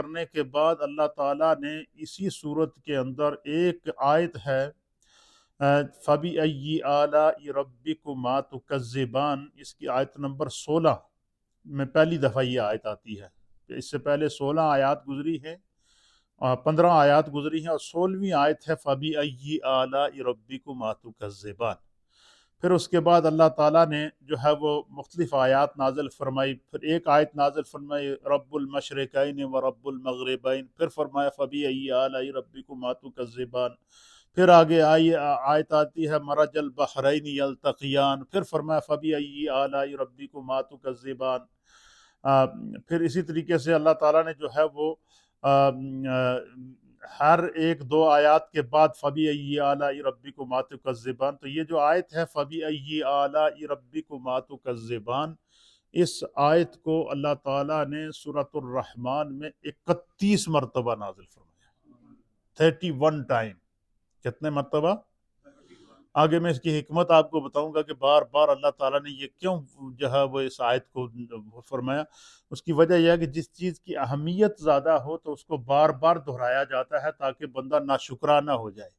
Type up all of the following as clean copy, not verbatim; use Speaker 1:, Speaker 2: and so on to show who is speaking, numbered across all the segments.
Speaker 1: کرنے کے بعد اللہ تعالیٰ نے اسی صورت کے اندر ایک آیت ہے فَبِأَيِّ آلَاءِ رَبِّكُمَا تُكَذِّبَانِ، اس کی آیت نمبر 16 میں پہلی دفعہ یہ آیت آتی ہے۔ اس سے پہلے 16 آیات گزری ہیں، 15 آیات گزری ہیں، اور 16ویں آیت ہے فَبِأَيِّ آلَاءِ رَبِّكُمَا تُكَذِّبَانِ۔ پھر اس کے بعد اللہ تعالیٰ نے جو ہے وہ مختلف آیات نازل فرمائی۔ پھر ایک آیت نازل فرمائی رب المشرقین و رب المغربین، پھر فرمایا فَبِأَيِّ آلَاءِ رَبِّكُمَا تُكَذِّبَانِ۔ پھر آگے آیت آتی ہے مرج البحرین یلتقیان، پھر فرمایا فَبِأَيِّ آلَاءِ رَبِّكُمَا تُكَذِّبَانِ۔ پھر اسی طریقے سے اللہ تعالیٰ نے جو ہے وہ ہر ایک دو آیات کے بعد فَبِأَيِّ آلَاءِ رَبِّكُمَا تُكَذِّبَانِ، تو یہ جو آیت ہے فَبِأَيِّ آلَاءِ رَبِّكُمَا تُكَذِّبَانِ، اس آیت کو اللہ تعالیٰ نے سورۃ الرحمن میں 31 مرتبہ نازل فرمایا، 31 ٹائم۔ کتنے مرتبہ؟ آگے میں اس کی حکمت آپ کو بتاؤں گا کہ بار بار اللہ تعالیٰ نے یہ کیوں جو ہے وہ اس آیت کو فرمایا۔ اس کی وجہ یہ ہے کہ جس چیز کی اہمیت زیادہ ہو تو اس کو بار بار دہرایا جاتا ہے تاکہ بندہ ناشکرانہ ہو جائے،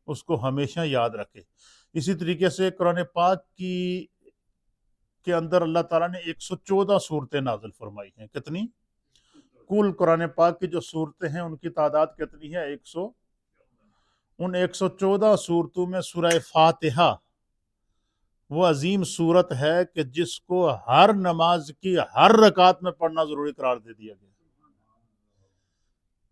Speaker 1: اس کو ہمیشہ یاد رکھے۔ اسی طریقے سے قرآن پاک کے اندر اللہ تعالیٰ نے 114 صورتیں نازل فرمائی ہیں۔ کتنی؟ کل قرآن پاک کی جو صورتیں ہیں ان کی تعداد کتنی ہے؟ 100۔ ان 114 صورتوں میں سورہ فاتحہ وہ عظیم صورت ہے کہ جس کو ہر نماز کی ہر رکعت میں پڑھنا ضروری قرار دے دیا گیا۔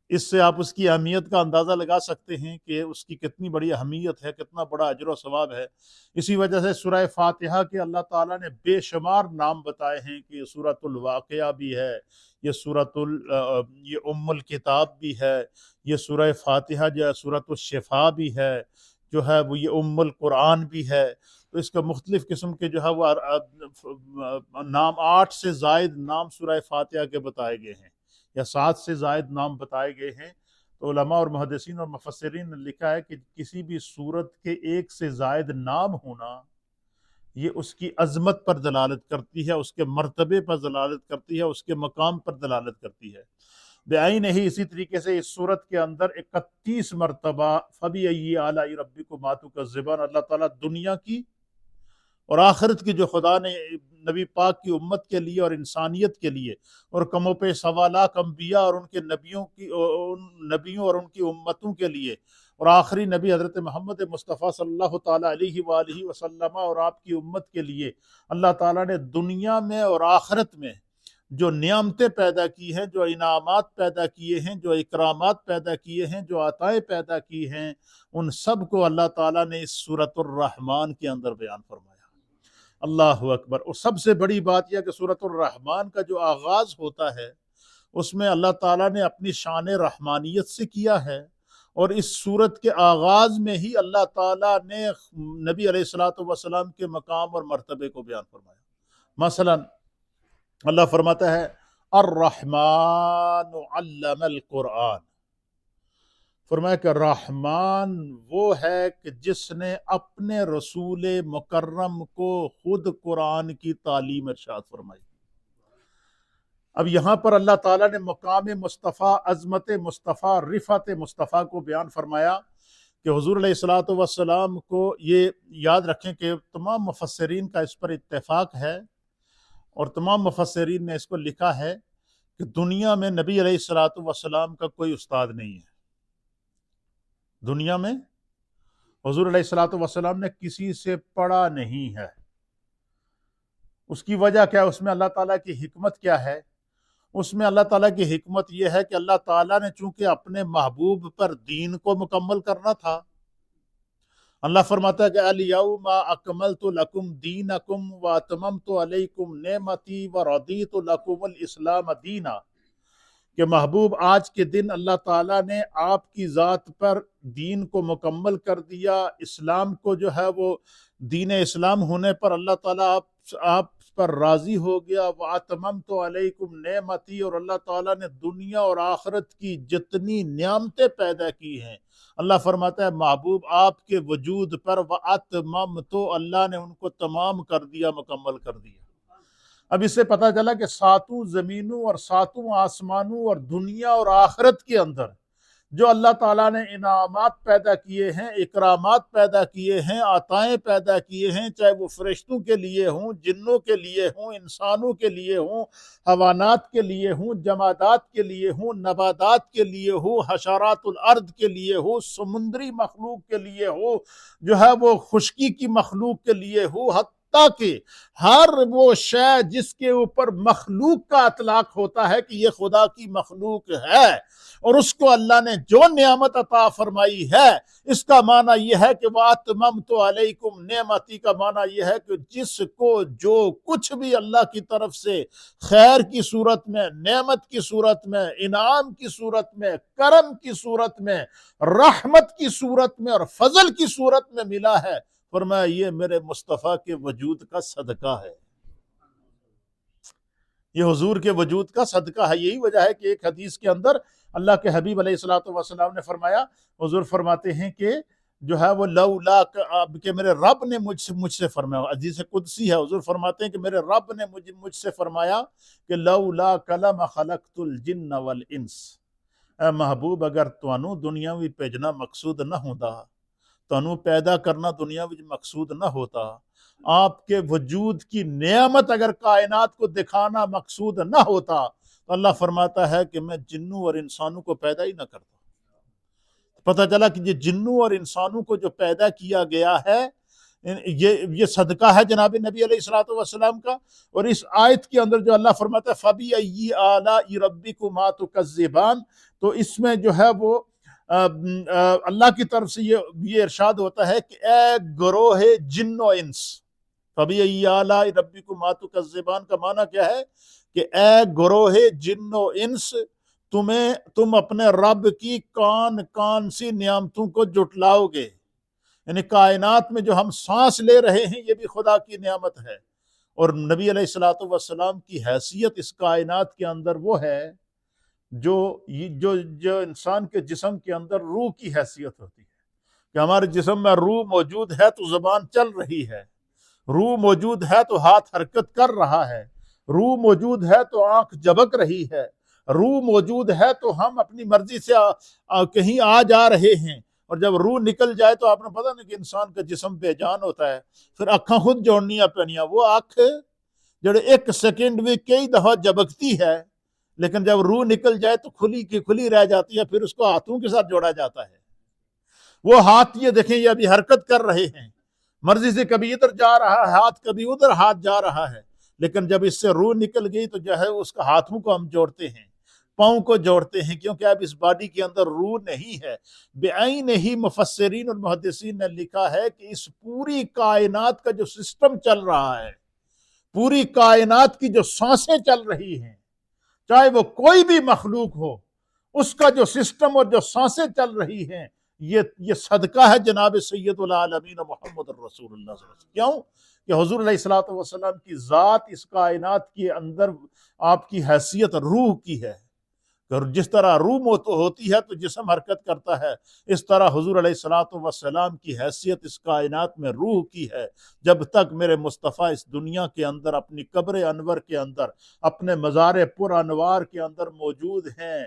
Speaker 1: اس سے آپ اس کی اہمیت کا اندازہ لگا سکتے ہیں کہ اس کی کتنی بڑی اہمیت ہے، کتنا بڑا اجر و ثواب ہے۔ اسی وجہ سے سورہ فاتحہ کے اللہ تعالیٰ نے بے شمار نام بتائے ہیں کہ یہ سورۃ الواقعہ بھی ہے، یہ ام الکتاب بھی ہے، یہ سورہ فاتحہ جو ہے سورۃ الشفاء بھی ہے، جو ہے وہ یہ ام القرآن بھی ہے۔ تو اس کا مختلف قسم کے جو ہے وہ نام، 8 سے زائد نام سورہ فاتحہ کے بتائے گئے ہیں، یا 7 سے زائد نام بتائے گئے ہیں۔ تو علماء اور محدثین اور مفسرین نے لکھا ہے کہ کسی بھی سورت کے 1 سے زائد نام ہونا یہ اس کی عظمت پر دلالت کرتی ہے، اس کے مرتبے پر دلالت کرتی ہے، اس کے مقام پر دلالت کرتی ہے۔ بعین ہی اسی طریقے سے اس سورت کے اندر 31 مرتبہ فَبِأَيِّ آلَاءِ رَبِّكُمَا تُكَذِّبَانِ اللہ تعالیٰ دنیا کی اور آخرت کی جو خدا نے نبی پاک کی امت کے لیے اور انسانیت کے لیے اور کم و بیش 1.25 لاکھ انبیاء اور ان کے نبیوں اور ان کی امتوں کے لیے، اور آخری نبی حضرت محمد مصطفیٰ صلی اللہ تعالیٰ علیہ وآلہ وسلم اور آپ کی امت کے لیے اللہ تعالیٰ نے دنیا میں اور آخرت میں جو نعمتیں پیدا کی ہیں، جو انعامات پیدا کیے ہیں، جو اکرامات پیدا کیے ہیں، جو عطائیں پیدا کی ہیں، ان سب کو اللہ تعالیٰ نے اس سورۃ الرحمن کے اندر بیان فرمایا۔ اللہ اکبر۔ اور سب سے بڑی بات یہ کہ سورۃ الرحمن کا جو آغاز ہوتا ہے اس میں اللہ تعالیٰ نے اپنی شان رحمانیت سے کیا ہے، اور اس سورت کے آغاز میں ہی اللہ تعالیٰ نے نبی علیہ الصلوۃ والسلام کے مقام اور مرتبے کو بیان فرمایا۔ مثلا اللہ فرماتا ہے الرحمن علم القرآن، فرمایا کہ رحمان وہ ہے کہ جس نے اپنے رسول مکرم کو خود قرآن کی تعلیم ارشاد فرمائی۔ اب یہاں پر اللہ تعالیٰ نے مقام مصطفیٰ، عظمت مصطفیٰ، رفعت مصطفیٰ کو بیان فرمایا کہ حضور علیہ الصلوۃ والسلام کو یہ یاد رکھیں کہ تمام مفسرین کا اس پر اتفاق ہے، اور تمام مفسرین نے اس کو لکھا ہے کہ دنیا میں نبی علیہ الصلوۃ والسلام کا کوئی استاد نہیں ہے۔ دنیا میں حضور علیہ الصلوۃ والسلام نے کسی سے پڑھا نہیں ہے۔ اس کی وجہ کیا ہے؟ اس میں اللہ تعالیٰ کی حکمت کیا ہے؟ اس میں اللہ تعالیٰ کی حکمت یہ ہے کہ اللہ تعالیٰ نے چونکہ اپنے محبوب پر دین کو مکمل کرنا تھا، اللہ فرماتا ہے کہ الیوم اکملت لکم دینکم واتممت علیکم نعمتی ورضیت لکم الاسلام دینا، کہ محبوب آج کے دن اللہ تعالیٰ نے آپ کی ذات پر دین کو مکمل کر دیا، اسلام کو جو ہے وہ دین اسلام ہونے پر اللہ تعالیٰ آپ پر راضی ہو گیا۔ وَأَتْمَمْتُ عَلَيْكُمْ نِعْمَتِي، اور اللہ تعالیٰ نے دنیا اور آخرت کی جتنی نعمتیں پیدا کی ہیں اللہ فرماتا ہے محبوب آپ کے وجود پر وَأَتْمَمْتُ، اللہ نے ان کو تمام کر دیا، مکمل کر دیا۔ اب اس سے پتہ چلا کہ ساتوں زمینوں اور ساتوں آسمانوں اور دنیا اور آخرت کے اندر جو اللہ تعالیٰ نے انعامات پیدا کیے ہیں، اکرامات پیدا کیے ہیں، عطائیں پیدا کیے ہیں، چاہے وہ فرشتوں کے لیے ہوں، جنوں کے لیے ہوں، انسانوں کے لیے ہوں، حیوانات کے لیے ہوں، جمادات کے لیے ہوں، نباتات کے لیے ہوں، حشرات الارض کے لیے ہوں، سمندری مخلوق کے لیے ہو، جو ہے وہ خشکی کی مخلوق کے لیے ہو، حتیٰ کہ ہر وہ شے جس کے اوپر مخلوق کا اطلاق ہوتا ہے کہ یہ خدا کی مخلوق ہے، اور اس کو اللہ نے جو نعمت عطا فرمائی ہے، اس کا معنی یہ ہے کہ وَأَتْمَمْتُ عَلَيْكُمْ نعمتی کا معنی یہ ہے کہ جس کو جو کچھ بھی اللہ کی طرف سے خیر کی صورت میں، نعمت کی صورت میں، انعام کی صورت میں، کرم کی صورت میں، رحمت کی صورت میں اور فضل کی صورت میں ملا ہے، فرمایا یہ میرے مصطفیٰ کے وجود کا صدقہ ہے، یہ حضور کے وجود کا صدقہ ہے۔ یہی وجہ ہے کہ ایک حدیث کے اندر اللہ کے حبیب علیہ الصلوۃ والسلام نے فرمایا، حضور فرماتے ہیں کہ جو ہے وہ لولا کہ میرے رب نے مجھ سے فرمایا، حدیث قدسی ہے، حضور فرماتے ہیں کہ میرے رب نے مجھ سے فرمایا کہ لولا کلم خلقت الجن والانس، اے محبوب اگر تانوں دنیا وچ بھیجنا مقصود نہ ہوندا، تانوں پیدا کرنا دنیا وچ مقصود نہ ہوتا، آپ کے وجود کی نعمت اگر کائنات کو دکھانا مقصود نہ ہوتا، تو اللہ فرماتا ہے کہ میں جنوں اور انسانوں کو پیدا ہی نہ کرتا۔ پتہ چلا کہ یہ جنوں اور انسانوں کو جو پیدا کیا گیا ہے، یہ صدقہ ہے جناب نبی علیہ الصلوۃ والسلام کا۔ اور اس آیت کے اندر جو اللہ فرماتا ہے فَبِأَيِّ آلَاءِ رَبِّكُمَا تُكَذِّبَانِ، تو اس میں جو ہے وہ اللہ کی طرف سے یہ ارشاد ہوتا ہے کہ اے گروہ جن و انس، فَبِأَيِّ آلَاءِ رَبِّكُمَا تُكَذِّبَانِ کا معنی کیا ہے کہ اے گروہ جن و انس، تم اپنے رب کی کون سی نعمتوں کو جھٹلاؤ گے، یعنی کائنات میں جو ہم سانس لے رہے ہیں یہ بھی خدا کی نعمت ہے، اور نبی علیہ الصلوۃ والسلام کی حیثیت اس کائنات کے اندر وہ ہے جو انسان کے جسم کے اندر روح کی حیثیت ہوتی ہے، کہ ہمارے جسم میں روح موجود ہے تو زبان چل رہی ہے، روح موجود ہے تو ہاتھ حرکت کر رہا ہے، روح موجود ہے تو آنکھ جھپک رہی ہے، روح موجود ہے تو ہم اپنی مرضی سے کہیں آ جا رہے ہیں، اور جب روح نکل جائے تو آپ نے پتہ نہیں کہ انسان کا جسم بے جان ہوتا ہے، پھر اکھاں خود جوڑنیاں پینیاں، وہ آنکھ جڑے ایک سیکنڈ میں کئی دفعہ جھبکتی ہے، لیکن جب روح نکل جائے تو کھلی کی کھلی رہ جاتی ہے، پھر اس کو ہاتھوں کے ساتھ جوڑا جاتا ہے۔ وہ ہاتھ یہ دیکھیں یہ ابھی حرکت کر رہے ہیں، مرضی سے کبھی ادھر جا رہا ہے ہاتھ، کبھی ادھر ہاتھ جا رہا ہے، لیکن جب اس سے روح نکل گئی تو جو ہے اس کا ہاتھوں کو ہم جوڑتے ہیں، پاؤں کو جوڑتے ہیں، کیونکہ اب اس باڈی کے اندر روح نہیں ہے۔ بعین ہی مفسرین اور محدثین نے لکھا ہے کہ اس پوری کائنات کا جو سسٹم چل رہا ہے، پوری کائنات کی جو سانسیں چل رہی ہیں، چاہے وہ کوئی بھی مخلوق ہو، اس کا جو سسٹم اور جو سانسیں چل رہی ہیں، یہ صدقہ ہے جناب سید العالمین محمد الرسول اللہ صلی اللہ علیہ وسلم۔ کیوں کہ حضور علیہ الصلوۃ والسلام کی ذات اس کائنات کے اندر آپ کی حیثیت روح کی ہے، اور جس طرح روح ہوتی ہے تو جسم حرکت کرتا ہے، اس طرح حضور علیہ الصلوۃ والسلام کی حیثیت اس کائنات میں روح کی ہے۔ جب تک میرے مصطفیٰ اس دنیا کے اندر اپنی قبر انور کے اندر، اپنے مزار پر انوار کے اندر موجود ہیں،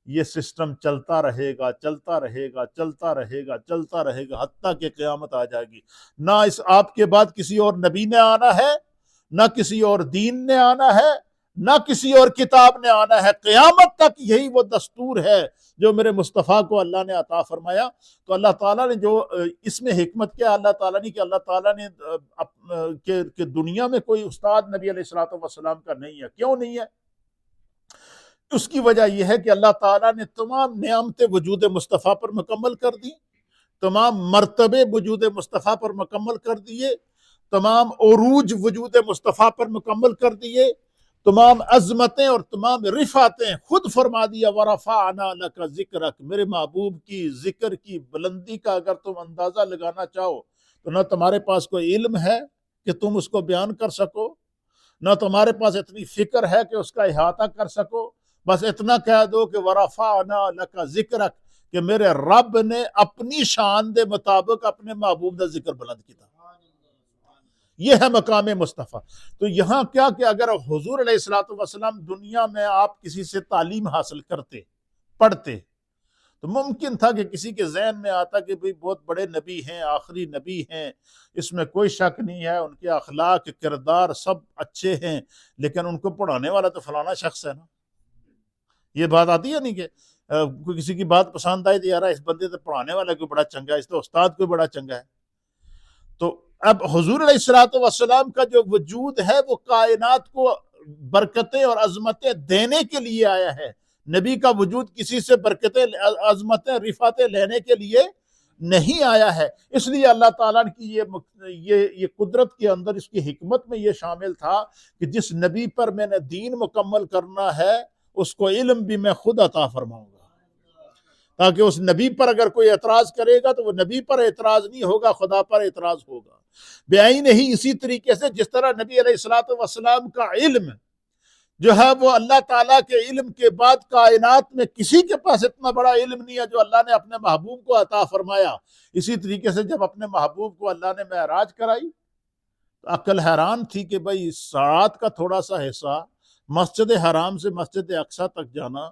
Speaker 1: یہ سسٹم چلتا رہے گا، چلتا رہے گا، چلتا رہے گا، چلتا رہے گا، حتیٰ کہ قیامت آ جائے گی۔ نہ اس آپ کے بعد کسی اور نبی نے آنا ہے، نہ کسی اور دین نے آنا ہے، نہ کسی اور کتاب نے آنا ہے، قیامت تک یہی وہ دستور ہے جو میرے مصطفیٰ کو اللہ نے عطا فرمایا۔ تو اللہ تعالیٰ نے جو اس میں حکمت کیا اللہ تعالیٰ نے کہ اللہ تعالیٰ نے کہ دنیا میں کوئی استاد نبی علیہ الصلوۃ والسلام کا نہیں ہے۔ کیوں نہیں ہے؟ اس کی وجہ یہ ہے کہ اللہ تعالیٰ نے تمام نعمتیں وجود مصطفیٰ پر مکمل کر دی، تمام مرتبے وجود مصطفیٰ پر مکمل کر دیے، تمام عروج وجود مصطفیٰ پر مکمل کر دیے، تمام عظمتیں اور تمام رفعتیں خود فرما دیا وَرَفَعْنَا لَكَ ذِكْرَكَ۔ میرے محبوب کی ذکر کی بلندی کا اگر تم اندازہ لگانا چاہو تو نہ تمہارے پاس کوئی علم ہے کہ تم اس کو بیان کر سکو، نہ تمہارے پاس اتنی فکر ہے کہ اس کا احاطہ کر سکو، بس اتنا کہہ دو کہ وَرَفَعْنَا لَكَ ذِكْرَكَ، کہ میرے رب نے اپنی شان دے مطابق اپنے محبوب کا ذکر بلند کیا۔ یہ ہے مقام مصطفیٰ۔ تو یہاں کیا کہ اگر حضور علیہ الصلوۃ والسلام دنیا میں آپ کسی سے تعلیم حاصل کرتے، پڑھتے، تو ممکن تھا کہ کسی کے ذہن میں آتا کہ بھئی بہت بڑے نبی ہیں، آخری نبی ہیں، اس میں کوئی شک نہیں ہے، ان کے اخلاق کردار سب اچھے ہیں، لیکن ان کو پڑھانے والا تو فلانا شخص ہے نا۔ یہ بات آتی ہے نہیں کہ کوئی کسی کی بات پسند آئی تو یار اس بندے تو پڑھانے والا کوئی بڑا چنگا ہے، اس تو استاد کوئی بڑا چنگا ہے۔ تو اب حضور علیہ الصلوۃ والسلام کا جو وجود ہے وہ کائنات کو برکتیں اور عظمتیں دینے کے لیے آیا ہے۔ نبی کا وجود کسی سے برکتیں، عظمتیں، رفعتیں لینے کے لیے نہیں آیا ہے۔ اس لیے اللہ تعالیٰ کی یہ قدرت کے اندر، اس کی حکمت میں یہ شامل تھا کہ جس نبی پر میں نے دین مکمل کرنا ہے اس کو علم بھی میں خود عطا فرماؤں گا، تاکہ اس نبی پر اگر کوئی اعتراض کرے گا تو وہ نبی پر اعتراض نہیں ہوگا، خدا پر اعتراض ہوگا۔ بعین ہی اسی طریقے سے جس طرح نبی علیہ الصلوۃ والسلام کا علم جو ہے وہ اللہ تعالیٰ کے علم کے بعد کائنات میں کسی کے پاس اتنا بڑا علم نہیں ہے جو اللہ نے اپنے محبوب کو عطا فرمایا۔ اسی طریقے سے جب اپنے محبوب کو اللہ نے معراج کرائی تو عقل حیران تھی کہ بھئی ساعات کا تھوڑا سا حصہ، مسجد حرام سے مسجد اقصیٰ تک جانا،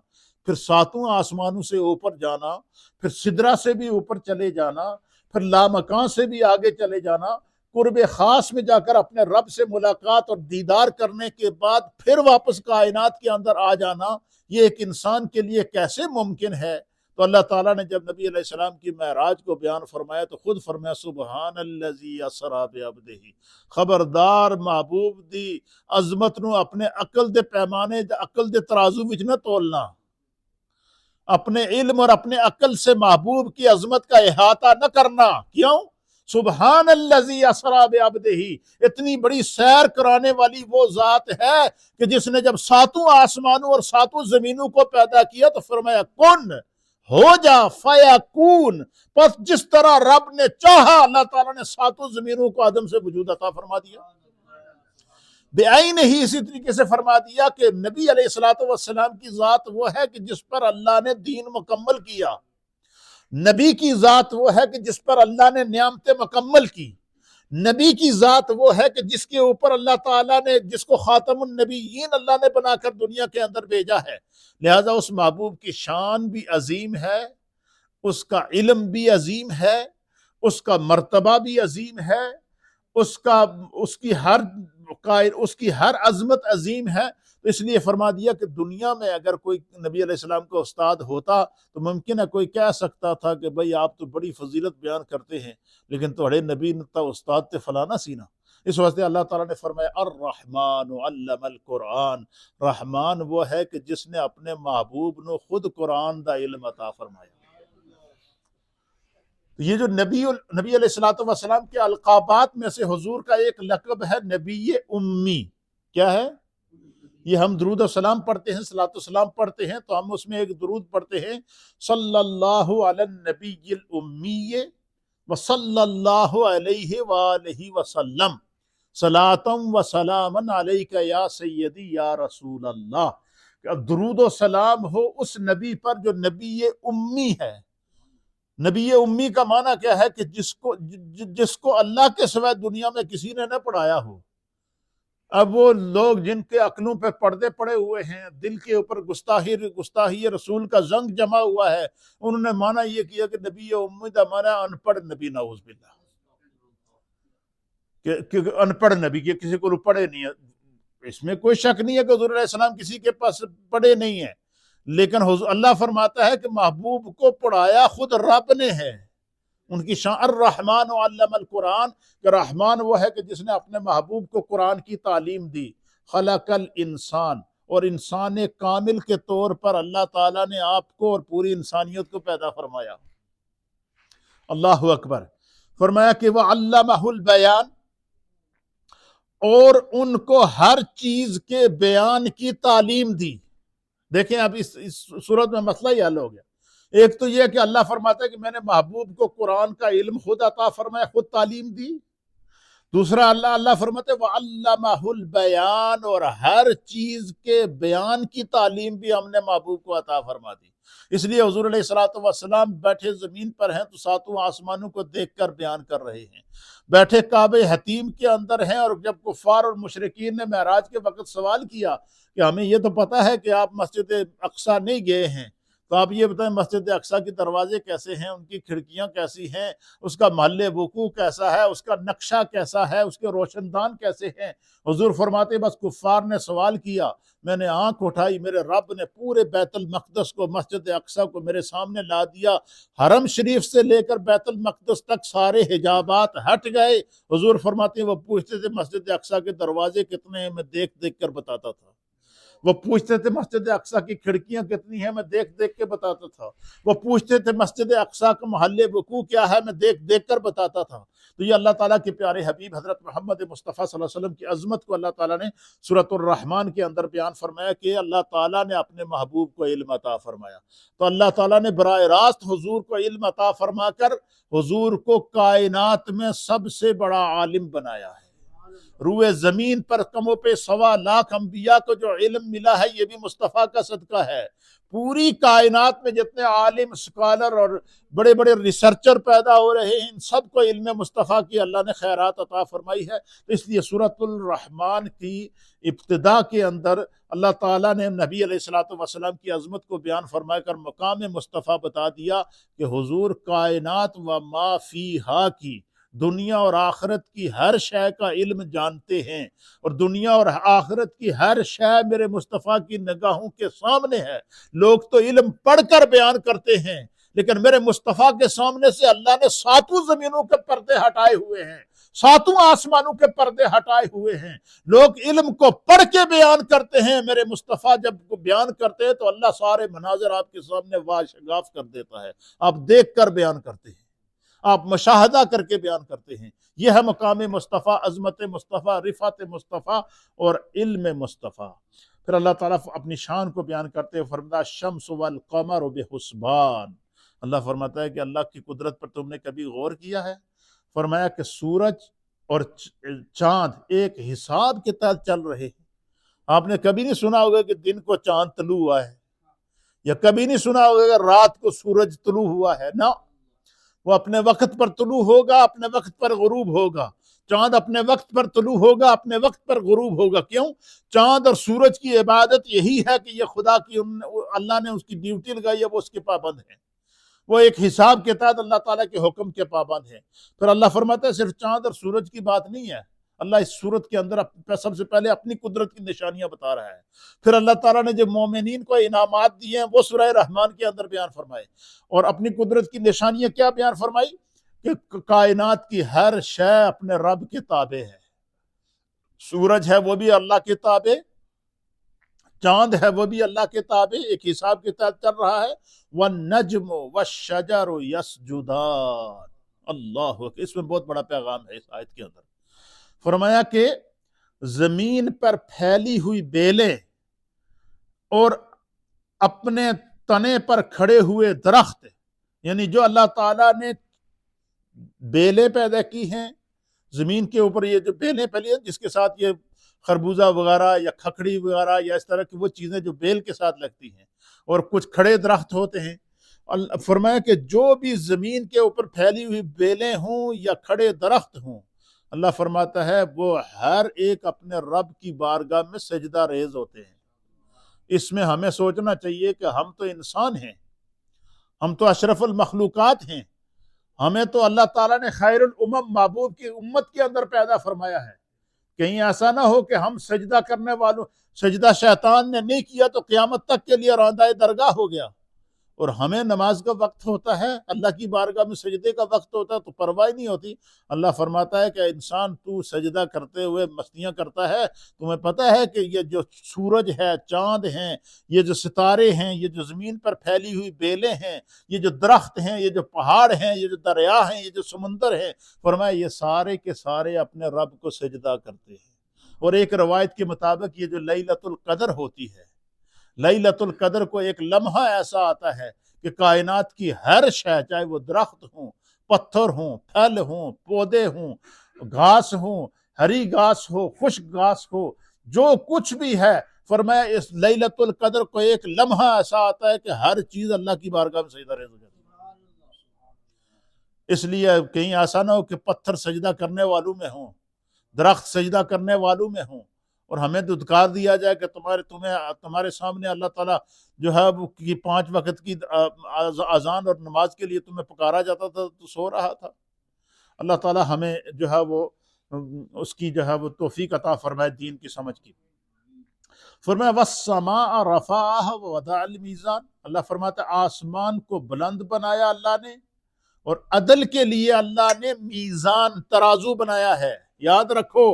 Speaker 1: پھر ساتوں آسمانوں سے اوپر جانا، پھر سدرہ سے بھی اوپر چلے جانا، پھر لامکان سے بھی آگے چلے جانا، قرب خاص میں جا کر اپنے رب سے ملاقات اور دیدار کرنے کے بعد پھر واپس کائنات کے اندر آ جانا، یہ ایک انسان کے لیے کیسے ممکن ہے؟ تو اللہ تعالیٰ نے جب نبی علیہ السلام کی معراج کو بیان فرمایا تو خود فرمایا سبحان الذی اسریٰ بعبدہ، خبردار محبوب دی عظمت نو اپنے عقل دے پیمانے، عقل دے ترازو وچ نہ تولنا، اپنے علم اور اپنے عقل سے محبوب کی عظمت کا احاطہ نہ کرنا۔ کیوں؟ سبحان الذی اسریٰ بعبدہ، اتنی بڑی سیر کرانے والی وہ ذات ہے کہ جس نے جب ساتوں آسمانوں اور ساتوں زمینوں کو پیدا کیا تو فرمایا کن، ہو جا، فیکون۔ پس جس طرح رب نے چاہا اللہ تعالیٰ نے ساتوں زمینوں کو عدم سے وجود عطا فرما دیا۔ بعین ہی اسی طریقے سے فرما دیا کہ نبی علیہ الصلوۃ والسلام کی ذات وہ ہے کہ جس پر اللہ نے دین مکمل کیا، نبی کی ذات وہ ہے کہ جس پر اللہ نے نعمتیں مکمل کی، نبی کی ذات وہ ہے کہ جس کے اوپر اللہ تعالیٰ نے، جس کو خاتم النبیین اللہ نے بنا کر دنیا کے اندر بھیجا ہے۔ لہٰذا اس محبوب کی شان بھی عظیم ہے، اس کا علم بھی عظیم ہے، اس کا مرتبہ بھی عظیم ہے، اس کی ہر عظمت عظیم ہے۔ تو اس لیے فرما دیا کہ دنیا میں اگر کوئی نبی علیہ السلام کا استاد ہوتا تو ممکن ہے کوئی کہہ سکتا تھا کہ بھئی آپ تو بڑی فضیلت بیان کرتے ہیں لیکن تھوڑے نبی تا استاد تے فلانا سینا۔ اس واسطے اللہ تعالیٰ نے فرمایا الرحمن علم القرآن، رحمان وہ ہے کہ جس نے اپنے محبوب نو خود قرآن دا علم عطا فرمایا۔ یہ جو نبی علیہ الصلوۃ والسلام کے القابات میں سے حضور کا ایک لقب ہے نبی امی۔ کیا ہے یہ؟ ہم درود السلام پڑھتے ہیں، صلاۃ السلام پڑھتے ہیں تو ہم اس میں ایک درود پڑھتے ہیں صلی اللہ علی النبی الامی وصلی اللہ علیہ وآلہ وسلم صلاۃ و سلام علیک یا سیدی یا رسول اللہ۔ درود و سلام ہو اس نبی پر جو نبی امی ہے۔ نبی امی کا معنی کیا ہے؟ کہ جس کو اللہ کے سوا دنیا میں کسی نے نہ پڑھایا ہو۔ اب وہ لوگ جن کے عقلوں پہ پردے پڑے ہوئے ہیں، دل کے اوپر گستاخی رسول کا زنگ جمع ہوا ہے، انہوں نے معنی یہ کیا کہ نبی امی دا معنی ان پڑھ نبی، نعوذ باللہ، کہ ان پڑھ نبی، کہ کسی کو پڑھے نہیں ہے۔ اس میں کوئی شک نہیں ہے کہ حضور علیہ السلام کسی کے پاس پڑھے نہیں ہیں، لیکن اللہ فرماتا ہے کہ محبوب کو پڑھایا خود رب نے ہے۔ ان کی شان الرحمن علم القرآن، کہ رحمان وہ ہے کہ جس نے اپنے محبوب کو قرآن کی تعلیم دی۔ خلق الانسان، اور انسان کامل کے طور پر اللہ تعالیٰ نے آپ کو اور پوری انسانیت کو پیدا فرمایا۔ اللہ اکبر۔ فرمایا کہ وہ علمہ البیان، اور ان کو ہر چیز کے بیان کی تعلیم دی۔ دیکھیں اب اس صورت میں مسئلہ ہی حل ہو گیا۔ ایک تو یہ کہ اللہ فرماتا ہے کہ میں نے محبوب کو قرآن کا علم خود عطا فرمایا، خود تعلیم دی۔ دوسرا اللہ فرماتے وَعَلَّمَهُ الْبَيَانَ، اور ہر چیز کے بیان کی تعلیم بھی ہم نے محبوب کو عطا فرما دی۔ اس لیے حضور علیہ الصلوۃ والسلام بیٹھے زمین پر ہیں تو ساتوں آسمانوں کو دیکھ کر بیان کر رہے ہیں، بیٹھے کعبہ حتیم کے اندر ہیں، اور جب کفار اور مشرکین نے معراج کے وقت سوال کیا کہ ہمیں یہ تو پتہ ہے کہ آپ مسجد اقصیٰ نہیں گئے ہیں، تو آپ یہ بتائیں مسجد اقصیٰ کے دروازے کیسے ہیں، ان کی کھڑکیاں کیسی ہیں، اس کا محل وقوع کیسا ہے، اس کا نقشہ کیسا ہے، اس کے روشن دان کیسے ہیں؟ حضور فرماتے بس کفار نے سوال کیا، میں نے آنکھ اٹھائی، میرے رب نے پورے بیت المقدس کو، مسجد اقصیٰ کو میرے سامنے لا دیا، حرم شریف سے لے کر بیت المقدس تک سارے حجابات ہٹ گئے۔ حضور فرماتے ہیں وہ پوچھتے تھے مسجد اقصیٰ کے دروازے کتنے ہیں، میں دیکھ دیکھ کر بتاتا تھا۔ وہ پوچھتے تھے مسجد اقصیٰ کی کھڑکیاں کتنی ہیں، میں دیکھ دیکھ کے بتاتا تھا۔ وہ پوچھتے تھے مسجد اقصیٰ کا محل وقوع کیا ہے، میں دیکھ دیکھ کر بتاتا تھا۔ تو یہ اللہ تعالیٰ کے پیارے حبیب حضرت محمد مصطفیٰ صلی اللہ علیہ وسلم کی عظمت کو اللہ تعالیٰ نے سورۃ الرحمن کے اندر بیان فرمایا کہ اللہ تعالیٰ نے اپنے محبوب کو علم عطا فرمایا۔ تو اللہ تعالیٰ نے براہ راست حضور کو علم عطا فرما کر حضور کو کائنات میں سب سے بڑا عالم بنایا ہے۔ روئے زمین پر کم و پہ 1.25 لاکھ انبیاء کو جو علم ملا ہے یہ بھی مصطفیٰ کا صدقہ ہے۔ پوری کائنات میں جتنے عالم، اسکالر اور بڑے بڑے ریسرچر پیدا ہو رہے ہیں، ان سب کو علم مصطفیٰ کی اللہ نے خیرات عطا فرمائی ہے۔ اس لیے سورۃ الرحمن کی ابتدا کے اندر اللہ تعالیٰ نے نبی علیہ الصلوۃ والسلام کی عظمت کو بیان فرما کر مقام مصطفیٰ بتا دیا کہ حضور کائنات و ما فیہا کی، دنیا اور آخرت کی ہر شے کا علم جانتے ہیں، اور دنیا اور آخرت کی ہر شے میرے مصطفیٰ کی نگاہوں کے سامنے ہے۔ لوگ تو علم پڑھ کر بیان کرتے ہیں، لیکن میرے مصطفیٰ کے سامنے سے اللہ نے 7 زمینوں کے پردے ہٹائے ہوئے ہیں، 7 آسمانوں کے پردے ہٹائے ہوئے ہیں۔ لوگ علم کو پڑھ کے بیان کرتے ہیں، میرے مصطفیٰ جب بیان کرتے ہیں تو اللہ سارے مناظر آپ کے سامنے واشگاف کر دیتا ہے، آپ دیکھ کر بیان کرتے ہیں، آپ مشاہدہ کر کے بیان کرتے ہیں۔ یہ ہے مقام مصطفیٰ، عظمت مصطفیٰ، رفعت مصطفیٰ اور علم مصطفیٰ۔ پھر اللہ تعالیٰ اپنی شان کو بیان کرتے ہوئے فرماتا الشمس والقمر بحسبان۔ اللہ فرماتا ہے کہ اللہ کی قدرت پر تم نے کبھی غور کیا ہے؟ فرمایا کہ سورج اور چاند ایک حساب کے تحت چل رہے ہیں۔ آپ نے کبھی نہیں سنا ہوگا کہ دن کو چاند طلوع ہوا ہے، یا کبھی نہیں سنا ہوگا کہ رات کو سورج طلوع ہوا ہے، نہ، وہ اپنے وقت پر طلوع ہوگا، اپنے وقت پر غروب ہوگا۔ چاند اپنے وقت پر طلوع ہوگا، اپنے وقت پر غروب ہوگا۔ کیوں؟ چاند اور سورج کی عبادت یہی ہے کہ یہ خدا کی، اللہ نے اس کی ڈیوٹی لگائی ہے، وہ اس کے پابند ہیں، وہ ایک حساب کے تحت اللہ تعالیٰ کے حکم کے پابند ہیں۔ پھر اللہ فرماتا ہے صرف چاند اور سورج کی بات نہیں ہے، اللہ اس صورت کے اندر سب سے پہلے اپنی قدرت کی نشانیاں بتا رہا ہے۔ پھر اللہ تعالیٰ نے جو مومنین کو انعامات دیے ہیں وہ سورہ رحمان کے اندر بیان فرمائے، اور اپنی قدرت کی نشانیاں کیا بیان فرمائی؟ کہ کائنات کی ہر شے اپنے رب کے تابع ہے۔ سورج ہے وہ بھی اللہ کے تابع، چاند ہے وہ بھی اللہ کے تابع، ایک حساب کے تحت چل رہا ہے۔ وَالنَّجْمُ وَالشَّجَرُ يَسْجُدَانِ۔ اللہ، اس میں بہت بڑا پیغام ہے اس آیت کے اندر۔ فرمایا کہ زمین پر پھیلی ہوئی بیلیں اور اپنے تنے پر کھڑے ہوئے درخت، یعنی جو اللہ تعالیٰ نے بیلیں پیدا کی ہیں زمین کے اوپر، یہ جو بیلیں پھیلی ہیں جس کے ساتھ یہ خربوزہ وغیرہ یا کھکڑی وغیرہ یا اس طرح کی وہ چیزیں جو بیل کے ساتھ لگتی ہیں، اور کچھ کھڑے درخت ہوتے ہیں۔ فرمایا کہ جو بھی زمین کے اوپر پھیلی ہوئی بیلیں ہوں یا کھڑے درخت ہوں، اللہ فرماتا ہے وہ ہر ایک اپنے رب کی بارگاہ میں سجدہ ریز ہوتے ہیں۔ اس میں ہمیں سوچنا چاہیے کہ ہم تو انسان ہیں، ہم تو اشرف المخلوقات ہیں، ہمیں تو اللہ تعالیٰ نے خیر الامم، محبوب کی امت کے اندر پیدا فرمایا ہے۔ کہیں ایسا نہ ہو کہ ہم سجدہ کرنے والوں، سجدہ شیطان نے نہیں کیا تو قیامت تک کے لیے راندہ درگاہ ہو گیا، اور ہمیں نماز کا وقت ہوتا ہے، اللہ کی بارگاہ میں سجدے کا وقت ہوتا ہے تو پرواہ نہیں ہوتی۔ اللہ فرماتا ہے کہ انسان تو سجدہ کرتے ہوئے مستیاں کرتا ہے، تمہیں پتہ ہے کہ یہ جو سورج ہے، چاند ہیں، یہ جو ستارے ہیں، یہ جو زمین پر پھیلی ہوئی بیلیں ہیں، یہ جو درخت ہیں، یہ جو پہاڑ ہیں، یہ جو دریا ہیں، یہ جو سمندر ہیں، فرمایا یہ سارے کے سارے اپنے رب کو سجدہ کرتے ہیں۔ اور ایک روایت کے مطابق یہ جو لیلۃ القدر ہوتی ہے، لیلۃ القدر کو ایک لمحہ ایسا آتا ہے کہ کائنات کی ہر شے، چاہے وہ درخت ہوں، پتھر ہوں، پھل ہوں، پودے ہوں، گھاس ہوں، ہری گھاس ہو، خشک گھاس ہو، جو کچھ بھی ہے، فرمایا اس لیلۃ القدر کو ایک لمحہ ایسا آتا ہے کہ ہر چیز اللہ کی بارگاہ میں سجدہ ریز ہو جاتی ہے۔ اس لیے کہیں ایسا نہ ہو کہ پتھر سجدہ کرنے والوں میں ہوں، درخت سجدہ کرنے والوں میں ہوں، اور ہمیں دھتکار دیا جائے کہ تمہارے سامنے اللہ تعالیٰ جو ہے وہ 5 وقت کی اذان اور نماز کے لیے تمہیں پکارا جاتا تھا تو سو رہا تھا۔ اللہ تعالیٰ ہمیں جو ہے وہ اس کی جو ہے وہ توفیق عطا فرمائے دین کی سمجھ کی۔ فرمایا وَالسَّمَاءَ رَفَعَهَا وَوَضَعَ الْمِيزَانَ، اللہ فرماتا ہے آسمان کو بلند بنایا اللہ نے، اور عدل کے لیے اللہ نے میزان ترازو بنایا ہے۔ یاد رکھو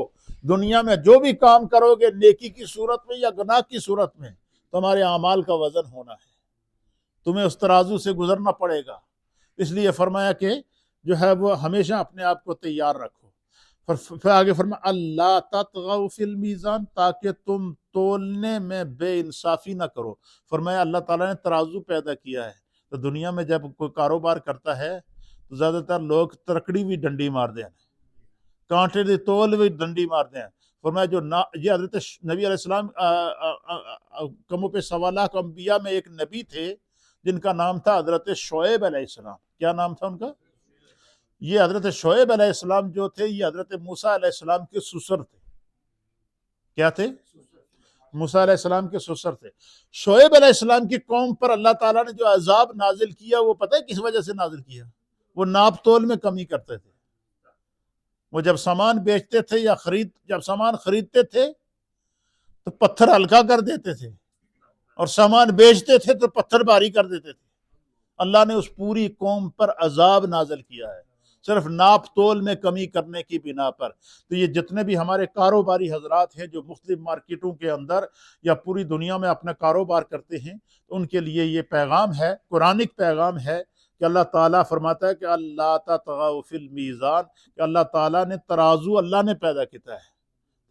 Speaker 1: دنیا میں جو بھی کام کرو گے نیکی کی صورت میں یا گناہ کی صورت میں، تمہارے اعمال کا وزن ہونا ہے، تمہیں اس ترازو سے گزرنا پڑے گا۔ اس لیے فرمایا کہ جو ہے وہ ہمیشہ اپنے آپ کو تیار رکھو۔ پھر آگے فرمایا اللہ تطغوا فی المیزان، تاکہ تم تولنے میں بے انصافی نہ کرو۔ فرمایا اللہ تعالیٰ نے ترازو پیدا کیا ہے، تو دنیا میں جب کوئی کاروبار کرتا ہے تو زیادہ تر لوگ ترکڑی بھی ڈنڈی مار دیں، کانٹے دی تول بھی ڈنڈی مار دیں۔ فرمایا یہ حضرت نبی علیہ السلام کم و بیش 1.25 لاکھ انبیاء میں ایک نبی تھے جن کا نام تھا حضرت شعیب علیہ السلام۔ کیا نام تھا ان کا؟ یہ حضرت شعیب علیہ السلام جو تھے یہ حضرت موسیٰ علیہ السلام کے سسر تھے۔ کیا تھے؟ موسیٰ علیہ السلام کے سسر تھے۔ شعیب علیہ السلام کی قوم پر اللہ تعالیٰ نے جو عذاب نازل کیا وہ پتہ ہے کس وجہ سے نازل کیا؟ وہ ناپ تول میں کمی کرتے تھے۔ وہ جب سامان بیچتے تھے یا جب سامان خریدتے تھے تو پتھر ہلکا کر دیتے تھے، اور سامان بیچتے تھے تو پتھر بھاری کر دیتے تھے۔ اللہ نے اس پوری قوم پر عذاب نازل کیا ہے صرف ناپ تول میں کمی کرنے کی بنا پر۔ تو یہ جتنے بھی ہمارے کاروباری حضرات ہیں جو مختلف مارکیٹوں کے اندر یا پوری دنیا میں اپنا کاروبار کرتے ہیں، ان کے لیے یہ پیغام ہے، قرآنک پیغام ہے کہ اللہ تعالیٰ فرماتا ہے کہ اللہ تطغوا فی المیزان، کہ اللہ تعالیٰ نے ترازو اللہ نے پیدا کیا ہے،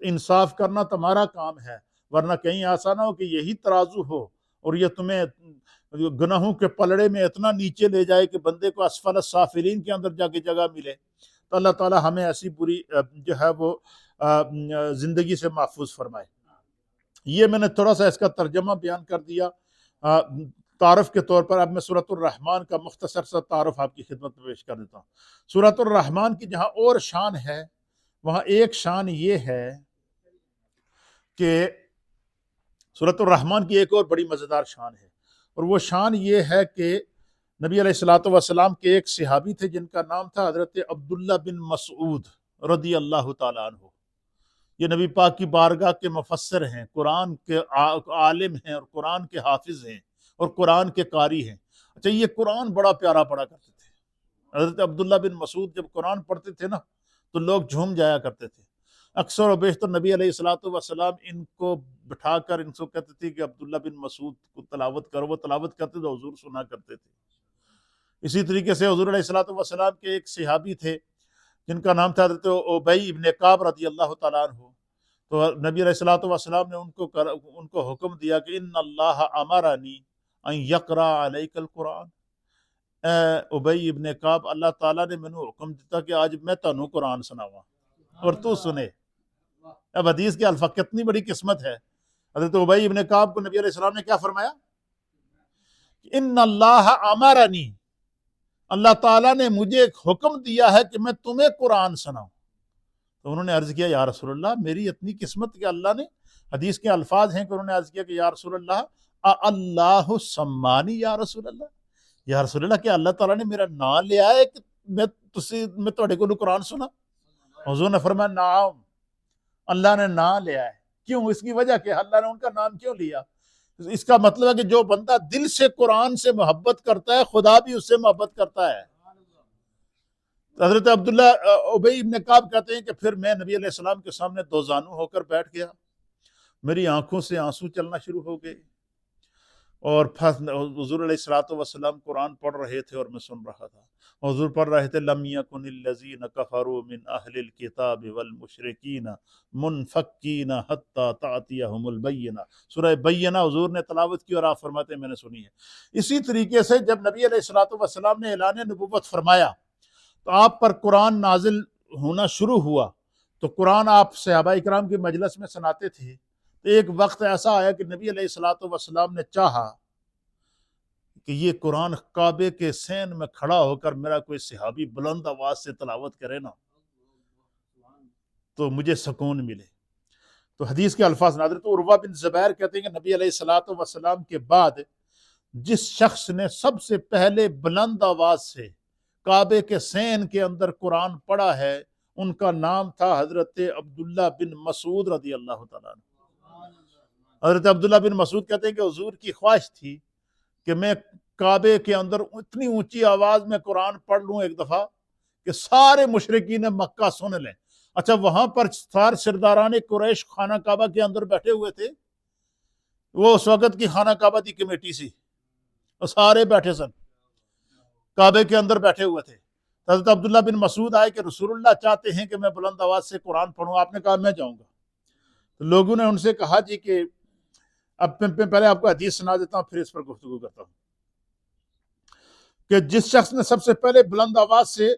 Speaker 1: انصاف کرنا تمہارا کام ہے، ورنہ کہیں ایسا نہ ہو کہ یہی ترازو ہو اور یہ تمہیں گناہوں کے پلڑے میں اتنا نیچے لے جائے کہ بندے کو اسفل السافلین کے اندر جا کے جگہ ملے۔ تو اللہ تعالیٰ ہمیں ایسی بری جو ہے وہ زندگی سے محفوظ فرمائے۔ یہ میں نے تھوڑا سا اس کا ترجمہ بیان کر دیا تعارف کے طور پر۔ اب میں سورۃ الرحمن کا مختصر سا تعارف آپ کی خدمت میں پیش کر دیتا ہوں۔ سورۃ الرحمن کی جہاں اور شان ہے وہاں ایک شان یہ ہے کہ سورۃ الرحمن کی ایک اور بڑی مزیدار شان ہے، اور وہ شان یہ ہے کہ نبی علیہ الصلوۃ والسلام کے ایک صحابی تھے جن کا نام تھا حضرت عبداللہ بن مسعود رضی اللہ تعالیٰ عنہ۔ یہ نبی پاک کی بارگاہ کے مفسر ہیں، قرآن کے عالم ہیں اور قرآن کے حافظ ہیں اور قرآن کے قاری ہیں۔ اچھا، یہ قرآن بڑا پیارا پڑھا کرتے تھے۔ حضرت عبداللہ بن مسعود جب قرآن پڑھتے تھے نا تو لوگ جھوم جایا کرتے تھے۔ اکثر و بیشتر نبی علیہ الصلوۃ والسلام ان کو بٹھا کر ان سے کہتے تھے کہ عبداللہ بن مسعود کو تلاوت کرو، وہ تلاوت کرتے تو حضور سنا کرتے تھے۔ اسی طریقے سے حضور علیہ الصلوۃ والسلام کے ایک صحابی تھے جن کا نام تھا حضرت ابی ابن کعب رضی اللہ تعالیٰ عنہ۔ تو نبی علیہ الصلوۃ والسلام نے ان کو حکم دیا کہ ان اللہ امرنی ان یقرأ علیک القرآن، اے ابی ابن کعب اللہ تعالیٰ نے مینوں حکم دیتا کہ آج میں تانوں قرآن سناواں اور تو سنے۔ اب حدیث کے الفاظ کتنی بڑی قسمت ہے۔ حضرت ابی ابن کعب کو نبی علیہ السلام نے کیا فرمایا؟ ان اللہ امرنی، اللہ تعالیٰ نے مجھے ایک حکم دیا ہے کہ میں تمہیں قرآن سناؤں۔ تو انہوں نے عرض کیا یا رسول اللہ، میری اتنی قسمت کہ اللہ نے، حدیث کے الفاظ ہیں کہ انہوں نے عرض کیا کہ یا رسول اللہ اللہ سمانی یا رسول اللہ، یا رسول اللہ کیا اللہ تعالیٰ نے میرا نام لیا ہے کہ میں تھوڑے کو قرآن سنا؟ حضور نے فرمایا نعم، اللہ نے نام لیا ہے۔ کیوں؟ اس کی وجہ کہ اللہ نے ان کا نام کیوں لیا؟ اس کا مطلب ہے کہ جو بندہ دل سے قرآن سے محبت کرتا ہے خدا بھی اس سے محبت کرتا ہے۔ حضرت عبداللہ ابی ابن کعب کہتے ہیں کہ پھر میں نبی علیہ السلام کے سامنے دو زانو ہو کر بیٹھ گیا، میری آنکھوں سے آنسو چلنا شروع ہو گئے، اور حضور علیہ الصلوۃ والسلام قرآن پڑھ رہے تھے اور میں سن رہا تھا۔ حضور پڑھ رہے تھے لم یکن الذین کفروا من اہل الکتاب والمشرکین منفکین حتی تأتیہم البینہ۔ سورہ بینہ حضور نے تلاوت کی اور آپ فرماتے ہیں میں نے سنی ہے۔ اسی طریقے سے جب نبی علیہ الصلوۃ والسلام نے اعلان نبوت فرمایا تو آپ پر قرآن نازل ہونا شروع ہوا، تو قرآن آپ صحابہ اکرام کی مجلس میں سناتے تھے، تو ایک وقت ایسا آیا کہ نبی علیہ الصلوۃ والسلام نے چاہا کہ یہ قرآن کعبے کے سین میں کھڑا ہو کر میرا کوئی صحابی بلند آواز سے تلاوت کرے نا تو مجھے سکون ملے. تو حدیث کے الفاظ حضرت عروہ بن زبیر کہتے ہیں کہ نبی علیہ الصلوۃ والسلام کے بعد جس شخص نے سب سے پہلے بلند آواز سے کعبے کے سین کے اندر قرآن پڑھا ہے ان کا نام تھا حضرت عبداللہ بن مسعود رضی اللہ تعالیٰ عنہ. حضرت عبداللہ بن مسعود کہتے ہیں کہ حضور کی خواہش تھی کہ میں کعبے کے اندر اتنی اونچی آواز میں قرآن پڑھ لوں ایک دفعہ کہ سارے مشرکین مکہ سن لیں. اچھا وہاں پر سار سرداران قریش خانہ کعبہ کے اندر بیٹھے ہوئے تھے, وہ اس وقت کی خانہ کعبہ کی کمیٹی سی, وہ سارے بیٹھے سن کعبے کے اندر بیٹھے ہوئے تھے. حضرت عبداللہ بن مسعود آئے کہ رسول اللہ چاہتے ہیں کہ میں بلند آواز سے قرآن پڑھوں. آپ نے کہا میں جاؤں گا. تو لوگوں نے ان سے کہا جی کہ اب میں پہلے آپ کو حدیث سنا دیتا ہوں پھر اس پر گفتگو کرتا ہوں کہ جس شخص نے سب سے پہلے بلند آواز سے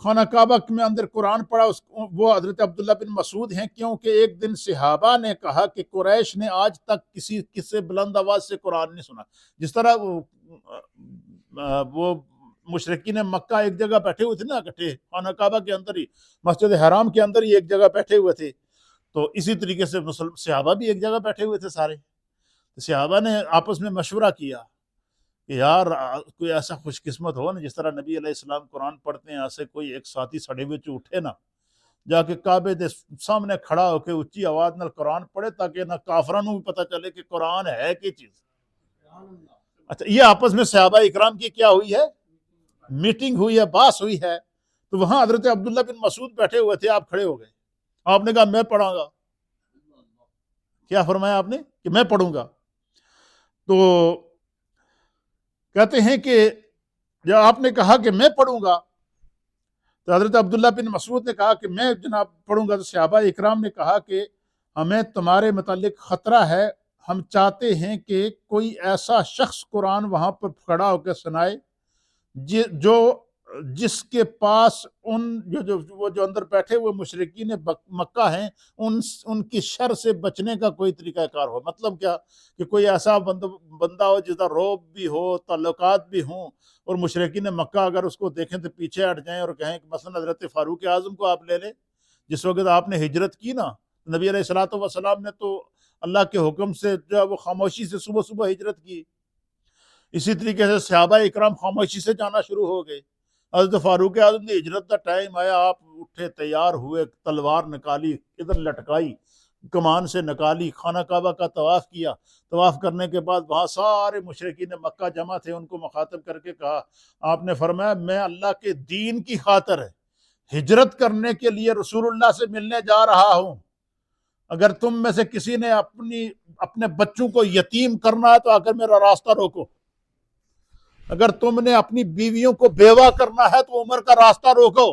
Speaker 1: خانہ کعبہ میں اندر قرآن پڑھا وہ حضرت عبداللہ بن مسعود ہیں, کیونکہ ایک دن صحابہ نے کہا کہ قریش نے آج تک کسی سے بلند آواز سے قرآن نہیں سنا. جس طرح وہ مشرکین مکہ ایک جگہ بیٹھے ہوئے تھے نا اکٹھے خانہ کعبہ کے اندر ہی, مسجد حرام کے اندر ہی ایک جگہ بیٹھے ہوئے تھے, تو اسی طریقے سے صحابہ بھی ایک جگہ بیٹھے ہوئے تھے سارے. صحابہ نے آپس میں مشورہ کیا کہ یار کوئی ایسا خوش قسمت ہو نا جس طرح نبی علیہ السلام قرآن پڑھتے ہیں ایسے کوئی ایک ساتھی سڑے ہوئے اٹھے نا جا کے کعبے دے سامنے کھڑا ہو کے اچھی آواز نال قرآن پڑھے تاکہ نہ کافراں نوں بھی پتہ چلے کہ قرآن ہے کی چیز. اچھا یہ آپس میں صحابہ اکرام کی کیا ہوئی ہے, میٹنگ ہوئی ہے, بحث ہوئی ہے. تو وہاں حضرت عبداللہ بن مسعود بیٹھے ہوئے تھے, آپ کھڑے ہو گئے, آپ نے کہا میں پڑھاں گا. کیا فرمایا آپ نے کہ میں پڑھوں گا. تو کہتے ہیں کہ جب آپ نے کہا کہ میں پڑھوں گا تو حضرت عبداللہ بن مسعود نے کہا کہ میں جناب پڑھوں گا. تو صحابہ اکرام نے کہا کہ ہمیں تمہارے متعلق خطرہ ہے, ہم چاہتے ہیں کہ کوئی ایسا شخص قرآن وہاں پر کھڑا ہو کے سنائے جس کے پاس جو اندر بیٹھے ہوئے مشرکین مکہ ہیں ان کی شر سے بچنے کا کوئی طریقہ کار ہو. مطلب کیا کہ کوئی ایسا بندہ ہو جس کا روب بھی ہو, تعلقات بھی ہوں, اور مشرکین مکہ اگر اس کو دیکھیں تو پیچھے ہٹ جائیں اور کہیں کہ مثلا حضرت فاروق اعظم کو آپ لے لیں. جس وقت آپ نے ہجرت کی نا نبی علیہ الصلوۃ والسلام نے تو اللہ کے حکم سے جو ہے وہ خاموشی سے صبح صبح ہجرت کی. اسی طریقے سے صحابہ اکرام خاموشی سے جانا شروع ہو گئے. حضرت فاروق اعظم نے ہجرت کا ٹائم آیا, آپ اٹھے, تیار ہوئے, تلوار نکالی, ادھر لٹکائی, کمان سے نکالی, خانہ کعبہ کا طواف کیا. طواف کرنے کے بعد وہاں سارے مشرکین مکہ جمع تھے, ان کو مخاطب کر کے کہا, آپ نے فرمایا میں اللہ کے دین کی خاطر ہجرت کرنے کے لیے رسول اللہ سے ملنے جا رہا ہوں. اگر تم میں سے کسی نے اپنے بچوں کو یتیم کرنا ہے تو آ کر میرا راستہ روکو. اگر تم نے اپنی بیویوں کو بیوہ کرنا ہے تو عمر کا راستہ روکو,